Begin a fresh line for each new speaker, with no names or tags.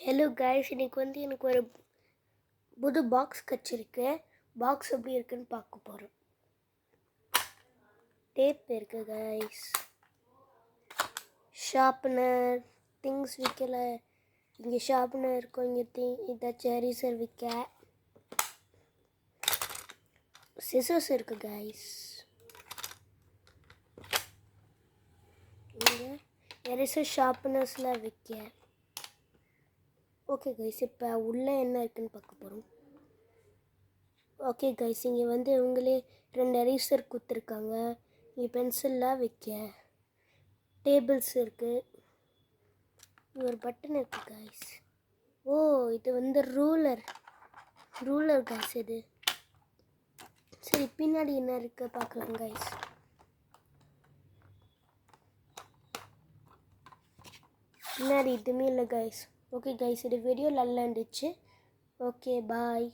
Hello guys, இன்னைக்கு எனக்கு ஒரு புது பாக்ஸ் கிடச்சிருக்கு. பாக்ஸ் எப்படி இருக்குன்னு பார்க்க போகிறோம். டேப் இருக்கு கைஸ், ஷார்ப்னர், திங்ஸ் விற்கல. இங்கே ஷார்ப்னர் இருக்கும், இங்கே ஏதாச்சும் எரேசர் விற்க. சிசர்ஸ் இருக்கு கைஸ், இங்கே எரேசர் ஷார்ப்னர்ஸ்லாம் விற்க. ஓகே கைஸ், இப்போ உள்ளே என்ன இருக்குன்னு பார்க்க போகிறோம். ஓகே கைஸ், இங்கே இவங்களே 2 எரேசர் கொடுத்துருக்காங்க. இங்கே பென்சில்லாம் வைக்க, டேபிள்ஸ் இருக்குது, ஒரு பட்டன் இருக்குது கைஸ். ஓ, இது ரூலர் கைஸ். இது சரி, பின்னாடி என்ன இருக்கு பார்க்கலாம் கைஸ். பின்னாடி எதுவுமே இல்லை கைஸ். ஓகே கைஸ், இது வீடியோ நல்லா இருந்துச்சு. Okay bye.